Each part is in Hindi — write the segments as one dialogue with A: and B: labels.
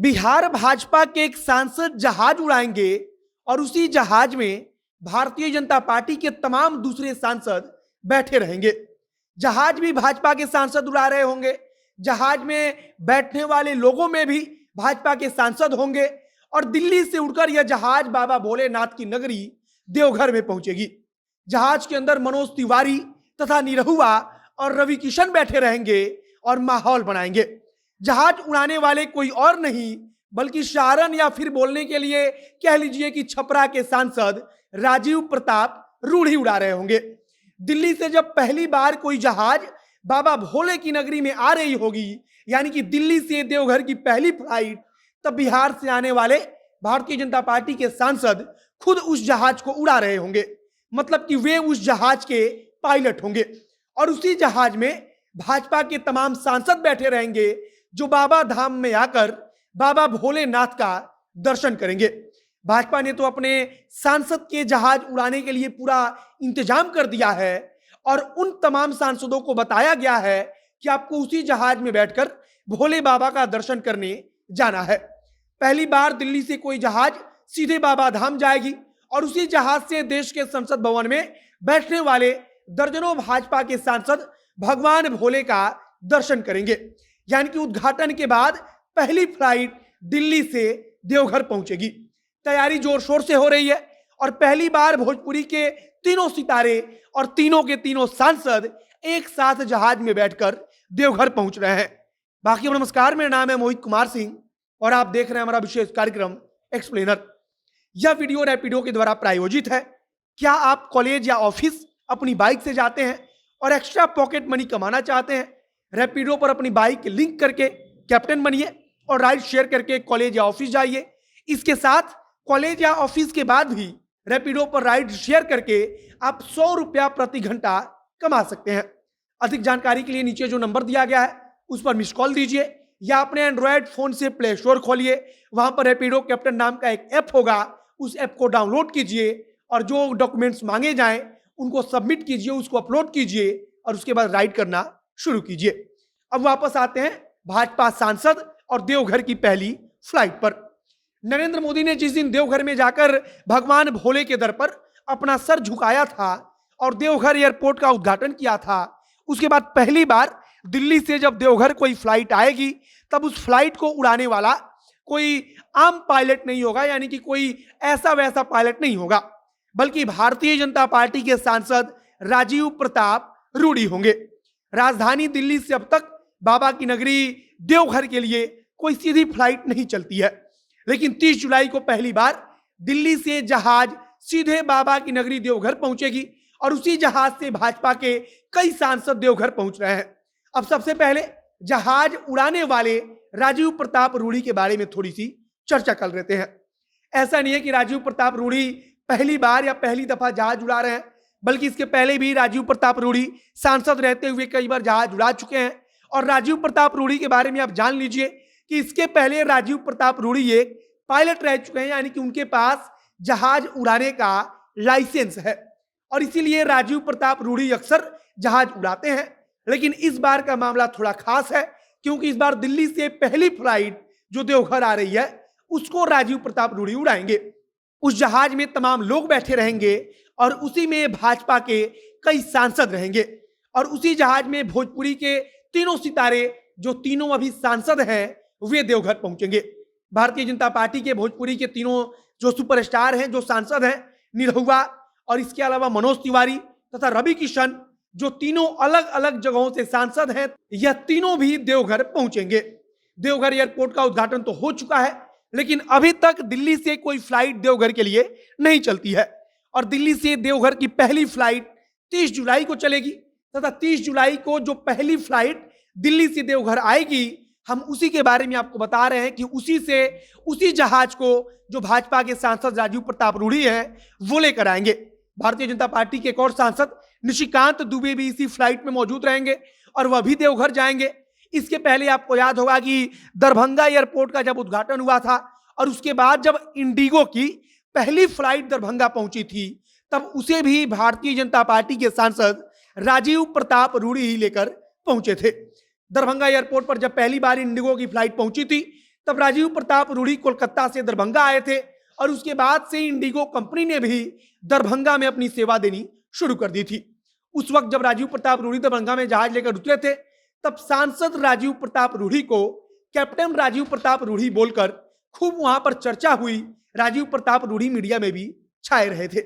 A: बिहार भाजपा के एक सांसद जहाज उड़ाएंगे और उसी जहाज में भारतीय जनता पार्टी के तमाम दूसरे सांसद बैठे रहेंगे। जहाज भी भाजपा के सांसद उड़ा रहे होंगे, जहाज में बैठने वाले लोगों में भी भाजपा के सांसद होंगे और दिल्ली से उड़कर यह जहाज बाबा भोलेनाथ की नगरी देवघर में पहुंचेगी। जहाज के अंदर मनोज तिवारी तथा निरहुआ और रवि किशन बैठे रहेंगे और माहौल बनाएंगे। जहाज उड़ाने वाले कोई और नहीं बल्कि सारण या फिर बोलने के लिए कह लीजिए कि छपरा के सांसद राजीव प्रताप रूढ़ी उड़ा रहे होंगे। दिल्ली से जब पहली बार कोई जहाज बाबा भोले की नगरी में आ रही होगी, यानी कि दिल्ली से देवघर की पहली फ्लाइट, तब बिहार से आने वाले भारतीय जनता पार्टी के सांसद खुद उस जहाज को उड़ा रहे होंगे। मतलब कि वे उस जहाज के पायलट होंगे और उसी जहाज में भाजपा के तमाम सांसद बैठे रहेंगे जो बाबा धाम में आकर बाबा भोलेनाथ का दर्शन करेंगे। भाजपा ने तो अपने सांसद के जहाज उड़ाने के लिए पूरा इंतजाम कर दिया है और उन तमाम सांसदों को बताया गया है कि आपको उसी जहाज में बैठकर भोले बाबा का दर्शन करने जाना है। पहली बार दिल्ली से कोई जहाज सीधे बाबा धाम जाएगी और उसी जहाज से देश के संसद भवन में बैठने वाले दर्जनों भाजपा के सांसद भगवान भोले का दर्शन करेंगे। यानी कि उद्घाटन के बाद पहली फ्लाइट दिल्ली से देवघर पहुंचेगी। तैयारी जोर शोर से हो रही है और पहली बार भोजपुरी के तीनों सितारे और तीनों के तीनों सांसद एक साथ जहाज में बैठकर देवघर पहुंच रहे हैं। बाकी नमस्कार, मेरा नाम है मोहित कुमार सिंह और आप देख रहे हैं हमारा विशेष कार्यक्रम एक्सप्लेनर। यह वीडियो रैपिडो के द्वारा प्रायोजित है। क्या आप कॉलेज या ऑफिस अपनी बाइक से जाते हैं और एक्स्ट्रा पॉकेट मनी कमाना चाहते हैं? रैपिडो पर अपनी बाइक लिंक करके कैप्टन बनिए और राइड शेयर करके कॉलेज या ऑफिस जाइए। इसके साथ कॉलेज या ऑफिस के बाद भी रैपिडो पर राइड शेयर करके आप 100 रुपया प्रति घंटा कमा सकते हैं। अधिक जानकारी के लिए नीचे जो नंबर दिया गया है उस पर मिस कॉल दीजिए या अपने एंड्रॉयड फोन से प्ले स्टोर खोलिए। वहां पर रैपिडो कैप्टन नाम का एक ऐप होगा, उस ऐप को डाउनलोड कीजिए और जो डॉक्यूमेंट्स मांगे जाएं उनको सबमिट कीजिए, उसको अपलोड कीजिए और उसके बाद राइड करना शुरू कीजिए। अब वापस आते हैं भाजपा सांसद और देवघर की पहली फ्लाइट पर। नरेंद्र मोदी ने जिस दिन देवघर में जाकर भगवान भोले के दर पर अपना सर झुकाया था और देवघर एयरपोर्ट का उद्घाटन किया था, उसके बाद पहली बार दिल्ली से जब देवघर कोई फ्लाइट आएगी तब उस फ्लाइट को उड़ाने वाला कोई आम पायलट नहीं होगा, यानी कि कोई ऐसा वैसा पायलट नहीं होगा, बल्कि भारतीय जनता पार्टी के सांसद राजीव प्रताप रूढ़ी होंगे। राजधानी दिल्ली से अब तक बाबा की नगरी देवघर के लिए कोई सीधी फ्लाइट नहीं चलती है, लेकिन 30 जुलाई को पहली बार दिल्ली से जहाज सीधे बाबा की नगरी देवघर पहुंचेगी और उसी जहाज से भाजपा के कई सांसद देवघर पहुंच रहे हैं। अब सबसे पहले जहाज उड़ाने वाले राजीव प्रताप रूढ़ी के बारे में थोड़ी सी चर्चा कर लेते हैं। ऐसा नहीं है कि राजीव प्रताप रूढ़ी पहली बार या पहली दफा जहाज उड़ा रहे हैं, बल्कि इसके पहले भी राजीव प्रताप रूढ़ी सांसद रहते हुए कई बार जहाज उड़ा चुके हैं। और राजीव प्रताप रूढ़ी के बारे में आप जान लीजिए कि इसके पहले राजीव प्रताप रूढ़ी एक पायलट रह चुके हैं, यानी कि उनके पास जहाज उड़ाने का लाइसेंस है और इसीलिए राजीव प्रताप रूढ़ी अक्सर जहाज उड़ाते हैं। लेकिन इस बार का मामला थोड़ा खास है क्योंकि इस बार दिल्ली से पहली फ्लाइट जो देवघर आ रही है उसको राजीव प्रताप रूढ़ी उड़ाएंगे। उस जहाज में तमाम लोग बैठे रहेंगे और उसी में भाजपा के कई सांसद रहेंगे और उसी जहाज में भोजपुरी के तीनों सितारे जो तीनों अभी सांसद हैं वे देवघर पहुंचेंगे। भारतीय जनता पार्टी के भोजपुरी के तीनों जो सुपरस्टार हैं, जो सांसद हैं, निरहुआ और इसके अलावा मनोज तिवारी तथा रवि किशन, जो तीनों अलग अलग जगहों से सांसद हैं, यह तीनों भी देवघर पहुंचेंगे। देवघर एयरपोर्ट का उद्घाटन तो हो चुका है, लेकिन अभी तक दिल्ली से कोई फ्लाइट देवघर के लिए नहीं चलती है और दिल्ली से देवघर की पहली फ्लाइट 30 जुलाई को चलेगी तथा 30 जुलाई को जो पहली फ्लाइट दिल्ली से देवघर आएगी, हम उसी के बारे में आपको बता रहे हैं कि उसी जहाज को जो भाजपा के सांसद राजीव प्रताप रूढ़ी हैं वो लेकर आएंगे। भारतीय जनता पार्टी के एक और सांसद निशिकांत दुबे भी इसी फ्लाइट में मौजूद रहेंगे और वह भी देवघर जाएंगे। इसके पहले आपको याद होगा कि दरभंगा एयरपोर्ट का जब उद्घाटन हुआ था और उसके बाद जब इंडिगो की पहली फ्लाइट दरभंगा पहुंची थी, तब उसे भी भारतीय जनता पार्टी के सांसद राजीव प्रताप रूढ़ी ही लेकर पहुंचे थे। दरभंगा एयरपोर्ट पर जब पहली बार इंडिगो की फ्लाइट पहुंची थी तब राजीव प्रताप रूढ़ी कोलकाता से दरभंगा आए थे और उसके बाद से इंडिगो कंपनी ने भी दरभंगा में अपनी सेवा देनी शुरू कर दी थी। उस वक्त जब राजीव प्रताप रूढ़ी दरभंगा में जहाज लेकर उतरे थे, तब सांसद राजीव प्रताप रूढ़ी को कैप्टन राजीव प्रताप रूढ़ी बोलकर खूब वहां पर चर्चा हुई। राजीव प्रताप रूढ़ी मीडिया में भी छाए रहे थे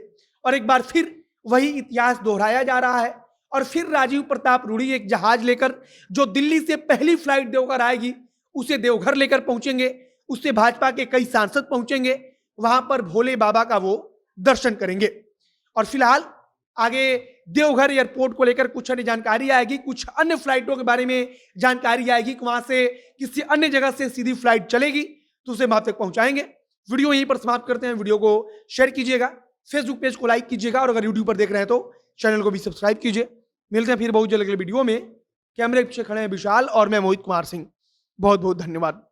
A: और एक बार फिर वही इतिहास दोहराया जा रहा है। और फिर राजीव प्रताप रूढ़ी एक जहाज लेकर, जो दिल्ली से पहली फ्लाइट देवघर आएगी, उसे देवघर लेकर पहुंचेंगे। उससे भाजपा के कई सांसद पहुंचेंगे, वहां पर भोले बाबा का वो दर्शन करेंगे। और फिलहाल आगे देवघर एयरपोर्ट को लेकर कुछ अन्य जानकारी आएगी, कुछ अन्य फ्लाइटों के बारे में जानकारी आएगी कि वहां से किसी अन्य जगह से सीधी फ्लाइट चलेगी, तो उसे हम आप तक पहुंचाएंगे। वीडियो यहीं पर समाप्त करते हैं। वीडियो को शेयर कीजिएगा, फेसबुक पेज को लाइक कीजिएगा और अगर यूट्यूब पर देख रहे हैं तो चैनल को भी सब्सक्राइब कीजिए। मिलते हैं फिर बहुत जल्द अगले वीडियो में। कैमरे पीछे खड़े हैं विशाल और मैं मोहित कुमार सिंह। बहुत बहुत धन्यवाद।